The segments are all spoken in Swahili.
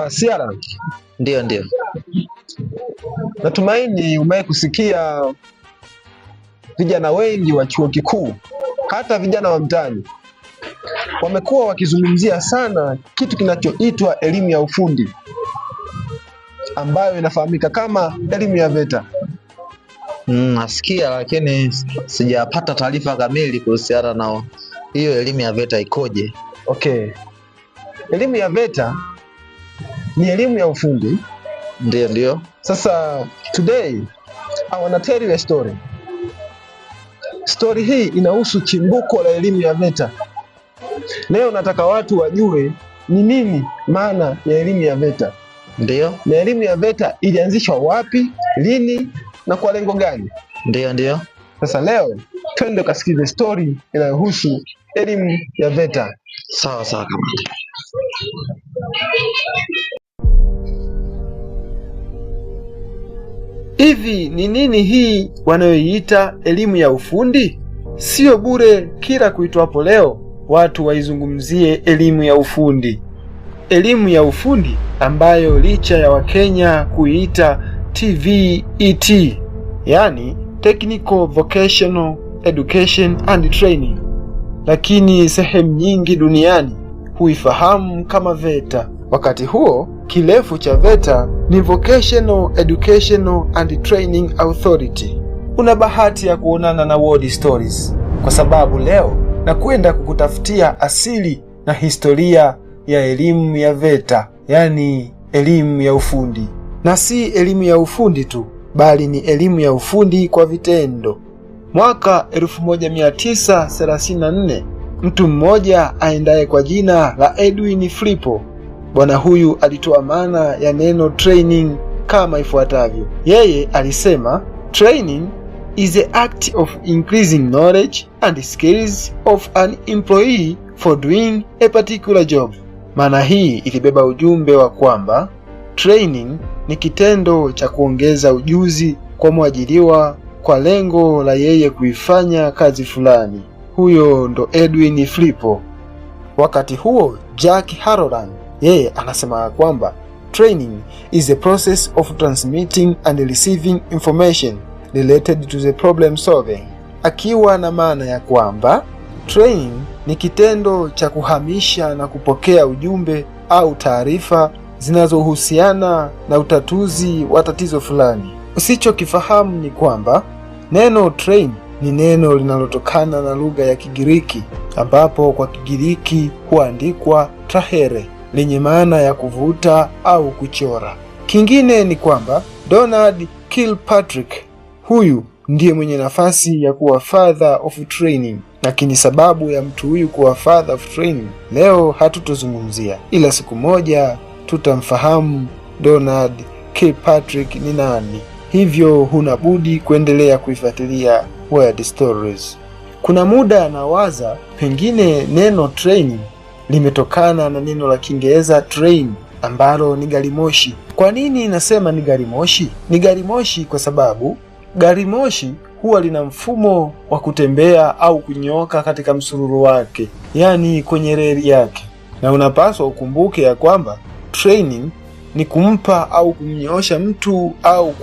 Siara. Ndio. Natumaini umewahi kusikia vijana wengi wa chuo kikuu, hata vijana wa mtaani, wamekuwa wakizungumzia sana kitu kinachoitwa elimu ya ufundi, ambayo inafahamika kama elimu ya VETA. Nasikia, lakini sijapata taarifa kamili kuhusiana na hiyo elimu ya VETA ikoje. Okay. Elimu ya VETA ni elimu ya ufundi. Ndio. Sasa today I wanna tell you a story. Story hii inahusu chimbuko la elimu ya VETA. Leo nataka watu wajue ni nini maana ya elimu ya VETA. Ndio. Na elimu ya VETA ilianzishwa wapi, lini na kwa lengo gani? Ndio. Sasa leo twende kasikize story inayohusu elimu ya VETA. Sawa kama. Hivi ni nini hii wanayoiita elimu ya ufundi? Sio bure kila kuitwapo leo watu waizungumzie elimu ya ufundi. Elimu ya ufundi ambayo licha ya Wakenya kuiita TVET, yani Technical Vocational Education and Training, lakini sehemu nyingi duniani huifahamu kama VETA. Wakati huo kirefu cha VETA ni Vocational Educational and Training Authority. Una bahati ya kuonana na World Stories, kwa sababu leo nakwenda kukutafutia asili na historia ya elimu ya VETA, yani elimu ya ufundi. Na si elimu ya ufundi tu, bali ni elimu ya ufundi kwa vitendo. Mwaka 1934 mtu mmoja aendaye kwa jina la Edwin Flipo, bwana huyu alitoa maana ya neno training kama ifuatavyo. Yeye alisema, training is the act of increasing knowledge and skills of an employee for doing a particular job. Maana hii ilibeba ujumbe wa kwamba training ni kitendo cha kuongeza ujuzi kwa mwajiriwa kwa lengo la yeye kuifanya kazi fulani. Huyo ndo Edwin Flipo. Wakati huo Jack Harlan yeye anasema kwamba training is a process of transmitting and receiving information related to the problem solving, akiwa na maana ya kwamba training ni kitendo cha kuhamisha na kupokea ujumbe au taarifa zinazohusiana na utatuzi wa tatizo fulani. Usichokifahamu ni kwamba neno train ni neno linalotokana na lugha ya Kigiriki, ambapo kwa Kigiriki huandikwa trahere, lenye maana ya kuvuta au kuchora. Kingine ni kwamba Donald Kilpatrick, huyu ndiye mwenye nafasi ya kuwa father of training, lakini sababu ya mtu huyu kuwa father of training leo hatutozungumzia, ila siku moja tutamfahamu Donald Kilpatrick ni nani. Hivyo huna budi kuendelea kuifuatilia World Stories. Kuna muda nawaza pengine neno training limetokana na neno la Kiingereza train ambalo ni gari moshi. Kwa nini nasema ni gari moshi? Ni gari moshi kwa sababu gari moshi huwa lina mfumo wa kutembea au kunyooka katika msururu wake, yani kwenye reli yake. Na unapaswa ukumbuke ya kwamba training ni kumpa au kumnyoosha mtu au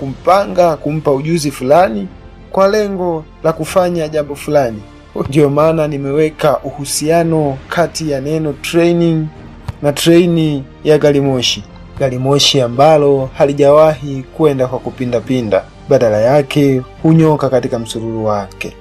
kumpa ujuzi fulani kwa lengo la kufanya jambo fulani. Ndio maana nimeweka uhusiano kati ya neno training na treni ya gari moshi. Gari moshi ambalo halijawahi kwenda kwa kupindapinda, badala yake hunyoka katika msururu wake.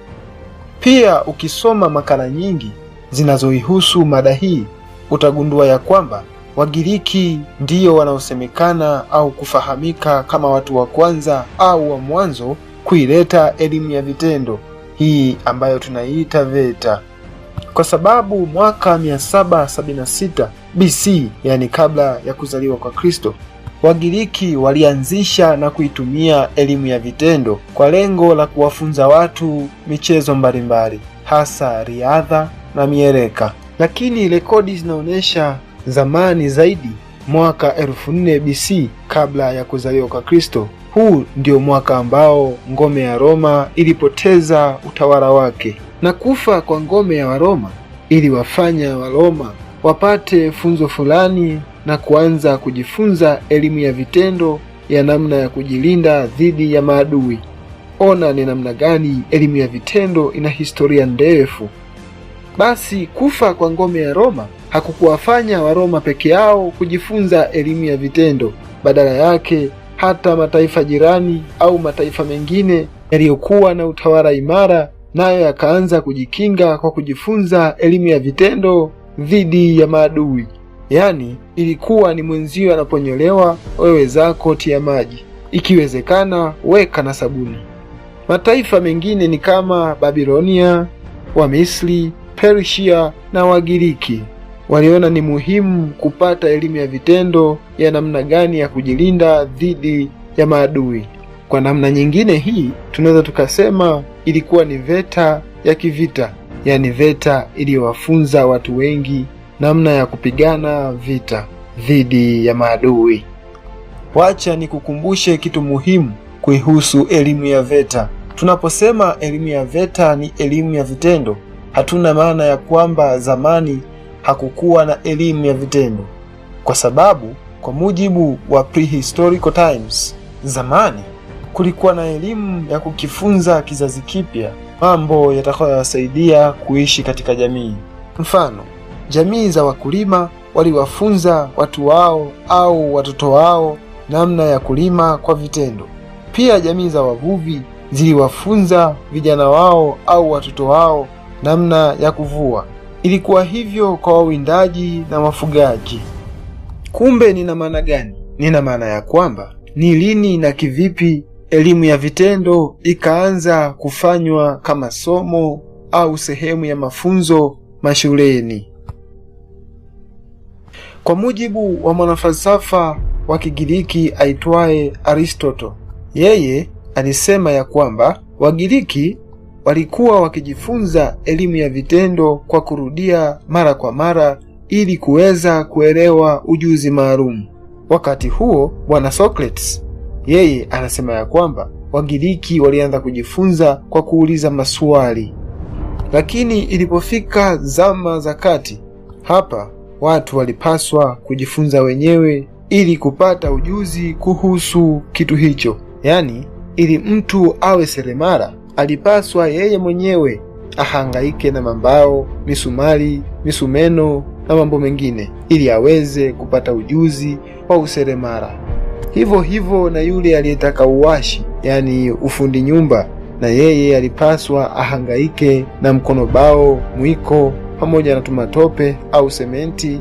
Pia ukisoma makala nyingi zinazoihusu mada hii utagundua ya kwamba Wagiriki ndio wanaosemekana au kufahamika kama watu wa kwanza au wa mwanzo kuileta elimu ya vitendo hii ambayo tunaiita VETA, kwa sababu mwaka 776 BC, yani kabla ya kuzaliwa kwa Kristo, Wagiriki walianzisha na kuitumia elimu ya vitendo kwa lengo la kuwafunza watu michezo mbalimbali, hasa riadha na mieleka. Lakini rekodi zinaonyesha zamani zaidi, mwaka 1000 BC kabla ya kuzaliwa kwa Kristo. Huu ndio mwaka ambao ngome ya Roma ilipoteza utawala wake, na kufa kwa ngome ya Waroma iliwafanya Waroma wapate funzo fulani na kuanza kujifunza elimu ya vitendo ya namna ya kujilinda dhidi ya maadui. Ona ni namna gani elimu ya vitendo ina historia ndefu. Basi kufa kwa ngome ya Roma hakukuwafanya Waroma peke yao kujifunza elimu ya vitendo. Badala yake hata mataifa jirani au mataifa mengine yaliyokuwa na utawala imara nayo yakaanza kujikinga kwa kujifunza elimu ya vitendo dhidi ya maadui. Yaani ilikuwa ni mwenzio anaponyolewa, wewe zako tia maji, ikiwezekana weka na sabuni. Mataifa mengine ni kama Babilonia, Wamisri, Persia na Wagiriki waliona ni muhimu kupata elimu ya vitendo ya namna gani ya kujilinda dhidi ya maadui. Kwa namna nyingine hii tunaweza tukasema ilikuwa ni veta ya kivita, yaani veta iliyowafunza watu wengi namna ya kupigana vita dhidi ya maadui. Wacha nikukumbushe kitu muhimu kuihusu elimu ya veta. Tunaposema elimu ya veta ni elimu ya vitendo, hatuna maana ya kwamba zamani hakukuwa na elimu ya vitendo, kwa sababu kwa mujibu wa prehistorical times, zamani kulikuwa na elimu ya kukifunza kizazi kipya mambo yatakayowasaidia kuishi katika jamii. Mfano, jamii za wakulima waliwafunza watu wao au watoto wao namna ya kulima kwa vitendo. Pia jamii za wavuvi ziliwafunza vijana wao au watoto wao namna ya kuvua. Ilikuwa hivyo kwa wawindaji na wafugaji. Kumbe nina maana gani? Nina maana ya kwamba ni lini na kivipi elimu ya vitendo ikaanza kufanywa kama somo au sehemu ya mafunzo mashuleni. Kwa mujibu wa mwanafalsafa wa Kigiriki aitwaye Aristotle, yeye alisema ya kwamba Wagiriki walikuwa wakijifunza elimu ya vitendo kwa kurudia mara kwa mara ili kuweza kuelewa ujuzi maalum. Wakati huo Bwana Socrates yeye anasema ya kwamba Wagiriki walianza kujifunza kwa kuuliza maswali. Lakini ilipofika zama za kati, hapa watu walipaswa kujifunza wenyewe ili kupata ujuzi kuhusu kitu hicho. Yaani, ili mtu awe seremala alipaswa yeye mwenyewe ahangaike na mambao, misumari, misumeno na mambo mengine ili aweze kupata ujuzi wa useremala. Hivyo hivyo na yule aliyetaka uwashi, yaani ufundi nyumba, na yeye alipaswa ahangaike na mkonobao, mwiko pamoja na tumatope au sementi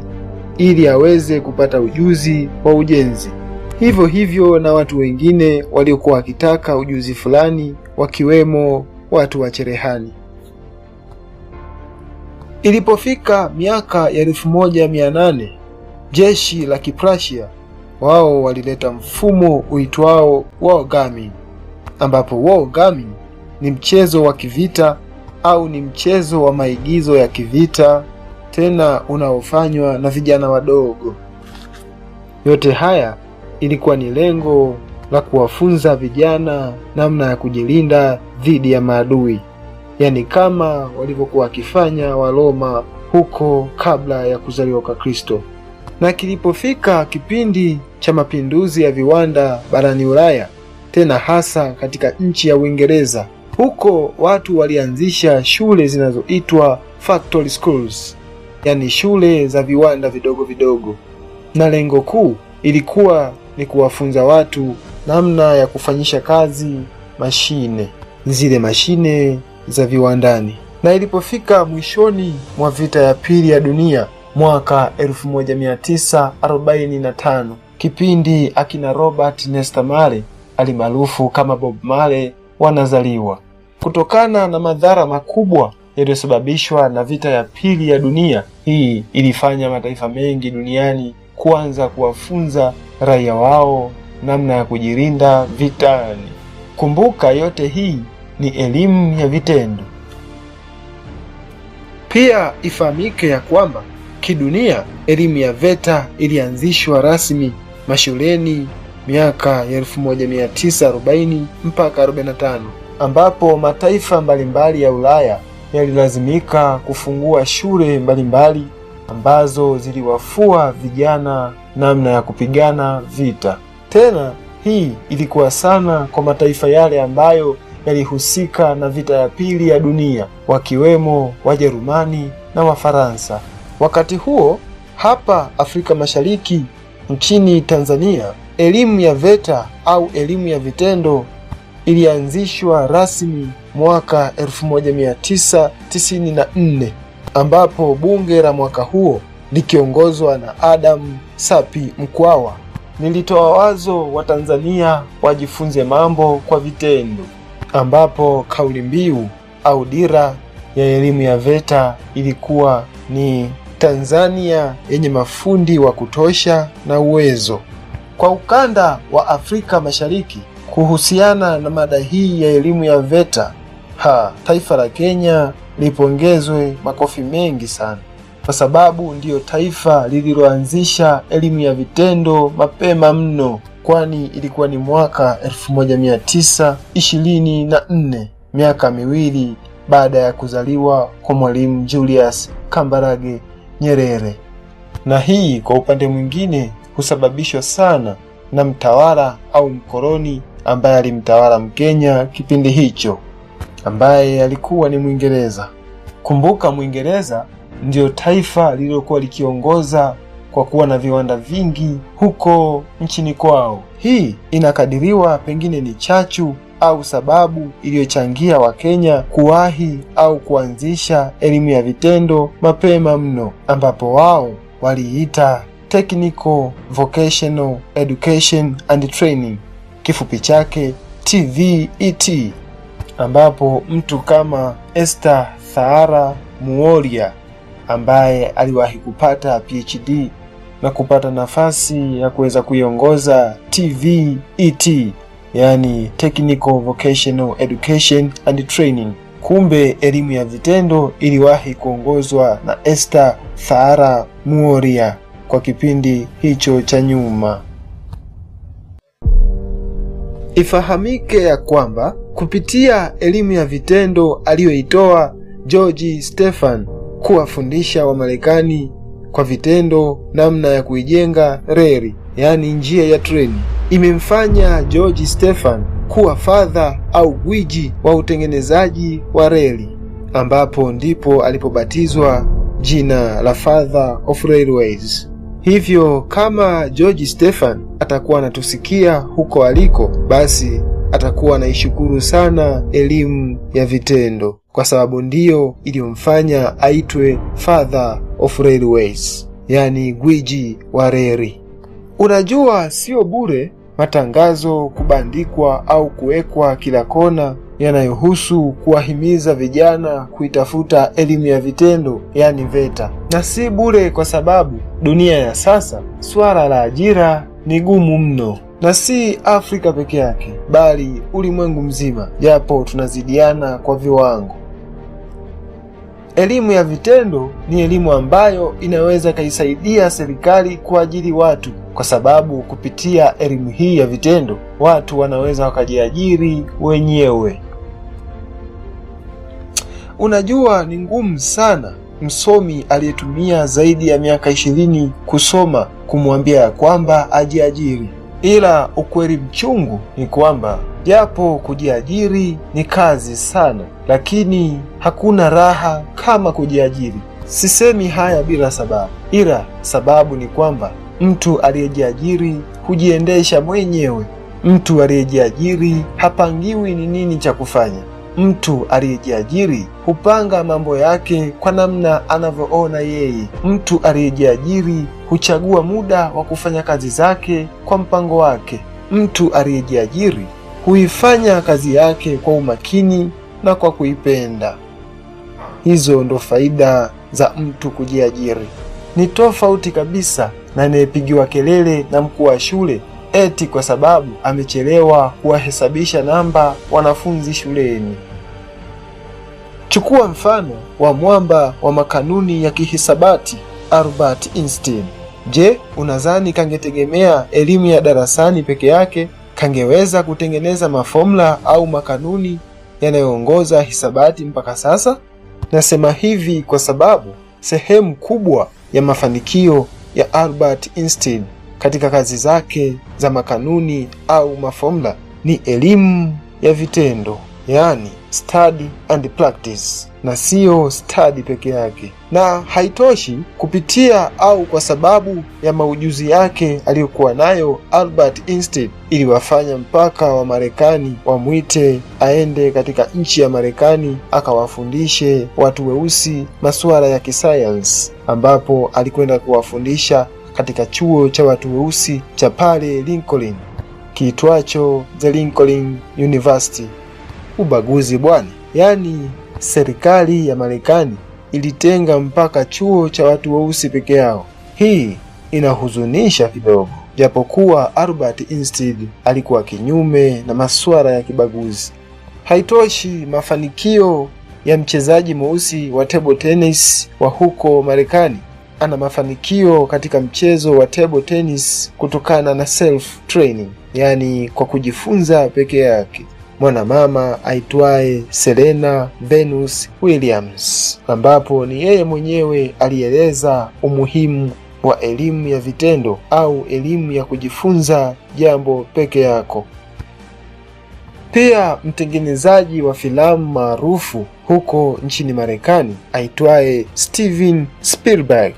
ili aweze kupata ujuzi wa ujenzi. Hivyo hivyo na watu wengine waliokuwa wakitaka ujuzi fulani, wakiwemo watu wa cherehani. Ilipofika miaka ya 1800, jeshi la Kiprussia wao walileta mfumo uitwao wargaming, ambapo wargaming ni mchezo wa kivita au ni mchezo wa maigizo ya kivita, tena unaofanywa na vijana wadogo. Yote haya ilikuwa ni lengo la kuwafunza vijana namna ya kujilinda dhidi ya maadui, yaani kama walivyokuwa wakifanya Waroma huko kabla ya kuzaliwa kwa Kristo. Na kilipofika kipindi cha mapinduzi ya viwanda barani Ulaya, tena hasa katika nchi ya Uingereza, huko watu walianzisha shule zinazoitwa factory schools, yaani shule za viwanda vidogo vidogo, na lengo kuu ilikuwa ni kuwafunza watu namna ya kufanyisha kazi zile mashine za viwandani. Na ilipofika mwishoni mwa vita ya pili ya dunia mwaka 1945, kipindi akina Robert Nesta Marley alimaarufu kama Bob Marley wanazaliwa. Kutokana na madhara makubwa yaliyosababishwa na vita ya pili ya dunia, hii ilifanya mataifa mengi duniani kuanza kuwafunza raia wao namna ya kujilinda vitani. Kumbuka, yote hii ni elimu ya vitendo. Pia ifahamike ya kwamba kidunia elimu ya veta ilianzishwa rasmi mashuleni miaka ya 1940 mpaka 45, ambapo mataifa mbalimbali ya Ulaya yalilazimika kufungua shule mbalimbali ambazo ziliwafua vijana namna ya kupigana vita. Tena hii ilikuwa sana kwa mataifa yale ambayo yalihusika na vita ya pili ya dunia, wakiwemo Wajerumani na Wafaransa. Wakati huo hapa Afrika Mashariki nchini Tanzania, elimu ya VETA au elimu ya vitendo ilianzishwa rasmi mwaka 1994 ambapo bunge la mwaka huo likiongozwa na Adam Sapi Mkwawa nilitoa wazo wa Tanzania wajifunze mambo kwa vitendo, ambapo kauli mbiu au dira ya elimu ya VETA ilikuwa ni Tanzania yenye mafundi wa kutosha na uwezo. Kwa ukanda wa Afrika Mashariki, kuhusiana na mada hii ya elimu ya VETA, taifa la Kenya lipongezwe makofi mengi sana, kwa sababu ndiyo taifa lililoanzisha elimu ya vitendo mapema mno, kwani ilikuwa ni mwaka 1924, miaka miwili baada ya kuzaliwa kwa Mwalimu Julius Kambarage Nyerere. Na hii kwa upande mwingine husababishwa sana na mtawala au mkoloni ambaye alimtawala Mkenya kipindi hicho, ambaye alikuwa ni Mwingereza. Kumbuka, Mwingereza ndio taifa lililokuwa likiongoza kwa kuwa na viwanda vingi huko nchini kwao. Hii inakadiriwa pengine ni chachu au sababu iliyochangia Wakenya kuwahi au kuanzisha elimu ya vitendo mapema mno, ambapo wao waliita Technical Vocational Education and Training, kifupi chake TVET, ambapo mtu kama Esther Thaara Muoria ambaye aliwahi kupata PhD na kupata nafasi ya kuweza kuiongoza TVET, yani Technical Vocational Education and Training. Kumbe elimu ya vitendo iliwahi kuongozwa na Esther Thaara Muoria kwa kipindi hicho cha nyuma. Ifahamike ya kwamba kupitia elimu ya vitendo aliyoitoa George Stephan kuwafundisha Wamarekani kwa vitendo namna ya kuijenga reli, yani njia ya treni, imemfanya George Stephan kuwa father au gwiji wa utengenezaji wa reli, ambapo ndipo alipobatizwa jina la Father of Railways. Hivyo kama George Stephan atakuwa anatusikia huko aliko, basi atakuwa anaishukuru sana elimu ya vitendo, kwa sababu ndiyo iliyomfanya aitwe Father of Railways, yani gwiji wa reli. Unajua, sio bure matangazo kubandikwa au kuwekwa kila kona yanayohusu kuwahimiza vijana kuitafuta elimu ya vitendo, yani VETA. Na si bure kwa sababu dunia ya sasa swala la ajira ni gumu mno, na si Afrika peke yake bali ulimwengu mzima, japo tunazidiana kwa viwango. Elimu ya vitendo ni elimu ambayo inaweza kaisaidia serikali kuajiri watu, kwa sababu kupitia elimu hii ya vitendo watu wanaweza wakajiajiri wenyewe. Unajua, ni ngumu sana msomi aliyetumia zaidi ya miaka 20 kusoma kumwambia ya kwamba ajiajiri. Ila ukweli mchungu ni kwamba japo kujiajiri ni kazi sana, lakini hakuna raha kama kujiajiri. Sisemi haya bila sababu, ila sababu ni kwamba mtu aliyejiajiri hujiendesha mwenyewe. Mtu aliyejiajiri hapangiwi ni nini cha kufanya. Mtu aliyejiajiri hupanga mambo yake kwa namna anavyoona yeye. Mtu aliyejiajiri huchagua muda wa kufanya kazi zake kwa mpango wake. Mtu aliyejiajiri huifanya kazi yake kwa umakini na kwa kuipenda. Hizo ndo faida za mtu kujiajiri. Ni tofauti kabisa na anayepigiwa kelele na mkuu wa shule eti kwa sababu amechelewa kuwahesabisha namba wanafunzi shuleni. Chukua mfano wa mwamba wa makanuni ya kihisabati Albert Einstein. Je, unadhani kangetegemea elimu ya darasani peke yake kangeweza kutengeneza mafomula au makanuni yanayoongoza hisabati mpaka sasa? Nasema hivi kwa sababu sehemu kubwa ya mafanikio ya Albert Einstein katika kazi zake za makanuni au mafomula ni elimu ya vitendo, yaani study and practice, na siyo study peke yake. Na haitoshi kupitia au kwa sababu ya maujuzi yake aliyokuwa nayo Albert Einstein iliwafanya mpaka wa Marekani wamwite aende katika nchi ya Marekani akawafundishe watu weusi masuala ya kisayansi, ambapo alikwenda kuwafundisha katika chuo cha watu weusi cha pale Lincoln kiitwacho The Lincoln University. Ubaguzi bwana, yaani serikali ya Marekani ilitenga mpaka chuo cha watu weusi peke yao. Hii inahuzunisha kidogo, japokuwa Albert Einstein alikuwa kinyume na masuala ya kibaguzi. Haitoshi, mafanikio ya mchezaji mweusi wa table tennis wa huko Marekani ana mafanikio katika mchezo wa table tennis kutokana na self training, yaani kwa kujifunza peke yake. Mwanamama aitwaye Serena Venus Williams, ambapo ni yeye mwenyewe alieleza umuhimu wa elimu ya vitendo au elimu ya kujifunza jambo peke yako. Pia mtengenezaji wa filamu maarufu huko nchini Marekani aitwaye Steven Spielberg.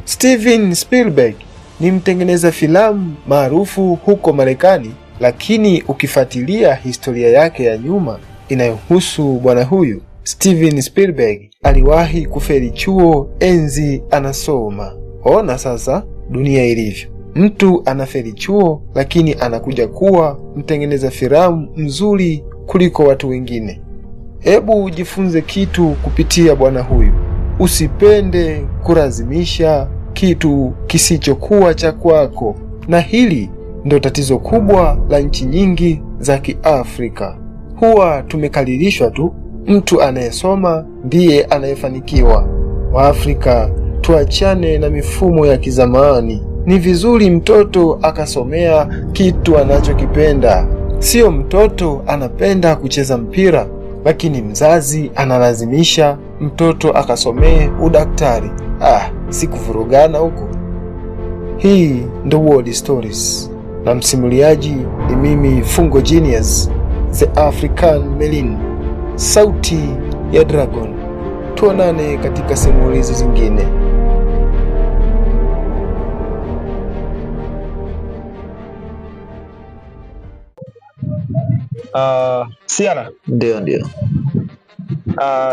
Steven Spielberg ni mtengeneza filamu maarufu huko Marekani, lakini ukifuatilia historia yake ya nyuma inayohusu bwana huyu, Steven Spielberg aliwahi kufeli chuo enzi anasoma. Ona sasa dunia ilivyo. Mtu anafeli chuo lakini anakuja kuwa mtengeneza filamu mzuri kuliko watu wengine. Hebu jifunze kitu kupitia bwana huyu. Usipende kulazimisha kitu kisichokuwa cha kwako. Na hili ndo tatizo kubwa la nchi nyingi za Kiafrika. Huwa tumekaririshwa tu mtu anayesoma ndiye anayefanikiwa. Waafrika tuachane na mifumo ya kizamani. Ni vizuri mtoto akasomea kitu anachokipenda. Sio mtoto anapenda kucheza mpira, lakini mzazi analazimisha mtoto akasomee udaktari. Si kuvurugana huko. Hii ndo World Stories, na msimuliaji ni mimi Fungo Genius, The African Merlin, sauti ya Dragon. Tuonane katika simulizi zingine. Siara. Ndio.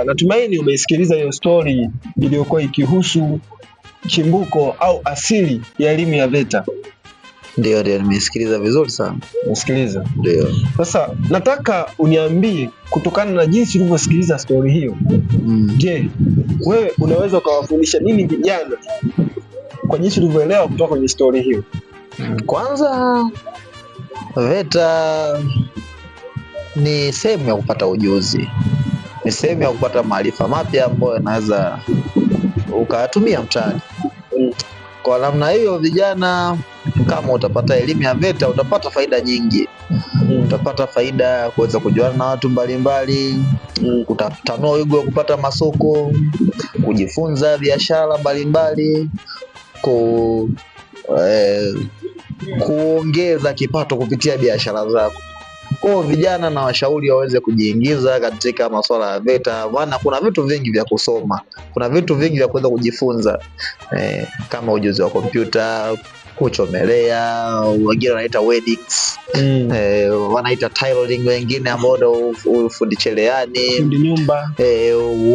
Natumaini umeisikiliza hiyo story iliyokuwa ikihusu chimbuko au asili ya elimu ya VETA. Ndio, nimesikiliza vizuri sana. Umesikiliza? Ndio. Sasa nataka uniambie kutokana na jinsi ulivyosikiliza story hiyo. Je, wewe unaweza ukawafundisha nini vijana kwa jinsi ulivyoelewa kutoka kwenye story hiyo? Kwanza, VETA ni sehemu ya kupata ujuzi. Ni sehemu ya kupata maarifa mapya ambayo yanaweza ukayatumia mtaani. Kwa namna hiyo, vijana, kama utapata elimu ya VETA utapata faida nyingi. Utapata faida ya kuweza kujuana na watu mbalimbali, utatanua wigo wa kupata masoko, kujifunza biashara mbalimbali, kuongeza kipato kupitia biashara zako. Kwa vijana na washauri waweze kujiingiza katika masuala ya VETA, maana kuna vitu vingi vya kusoma, kuna vitu vingi vya kuweza kujifunza, kama ujuzi wa kompyuta, kuchomelea, wengine wanaita weddings, wanaita tailoring, wengine ambao ndio ufundi cherehani, fundi nyumba,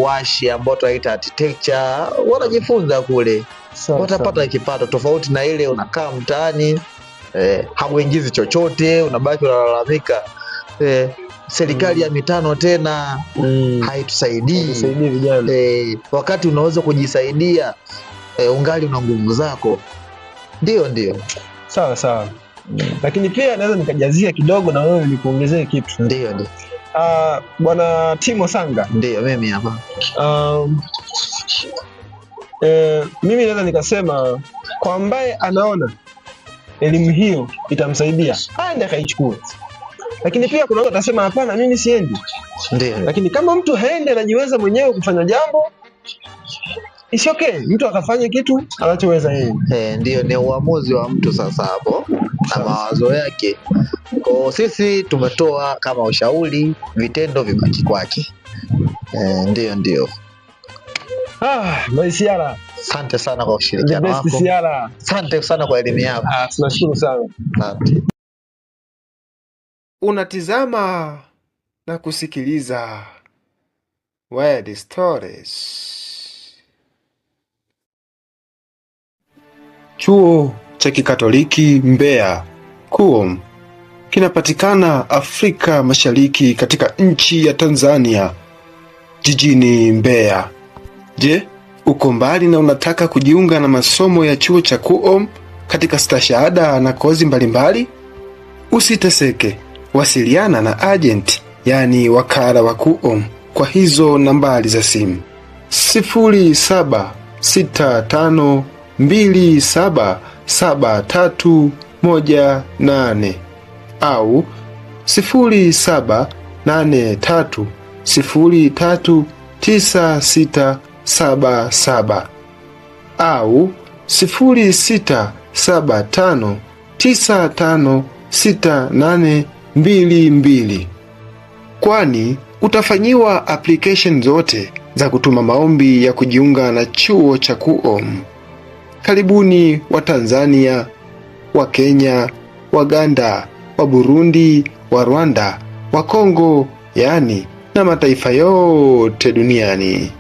washi ambao tunaita architecture, wanajifunza kule. Watapata kipato tofauti na ile unakaa mtaani, hauingizi chochote, unabaki unalalamika, serikali ya mitano tena haitusaidii vijana. Wakati unaweza kujisaidia, ungali una nguvu zako. Ndio. Sawa. Lakini pia naweza nikajazia kidogo na wewe nikuongezee kitu. Ndio. Bwana Timo Sanga. Ndio, mimi hapa. Mimi naweza nikasema kwa ambaye anaona elimu hiyo itamsaidia, aende akaichukue. Lakini pia kuna watu watasema hapana, mimi siendi. Ndio. Lakini kama mtu haende anajiweza mwenyewe kufanya jambo, It's okay, mtu akafanya kitu anachoweza yeye. Ndio, ni uamuzi wa mtu sasa hapo na mawazo yake. Kwa sisi tumetoa kama ushauri, vitendo vibaki kwake. Ndio. Maisiara. Asante sana kwa ushirikiano wako. Asante sana kwa elimu yako. Tunashukuru sana. Asante. Unatizama na kusikiliza Wild Stories. Chuo cha Kikatoliki Mbeya KUOM kinapatikana Afrika Mashariki katika nchi ya Tanzania, jijini Mbeya. Je, uko mbali na unataka kujiunga na masomo ya chuo cha KUOM katika stashahada na kozi mbalimbali? Usiteseke, wasiliana na agent, yani wakala wa KUOM kwa hizo nambari za simu: 0765277318 au 0783039677 au 0675956822, kwani utafanyiwa application zote za kutuma maombi ya kujiunga na chuo cha KUOM. Karibuni wa Tanzania, wa Kenya, Waganda, wa Burundi, wa Rwanda, wa Kongo, yani na mataifa yote duniani.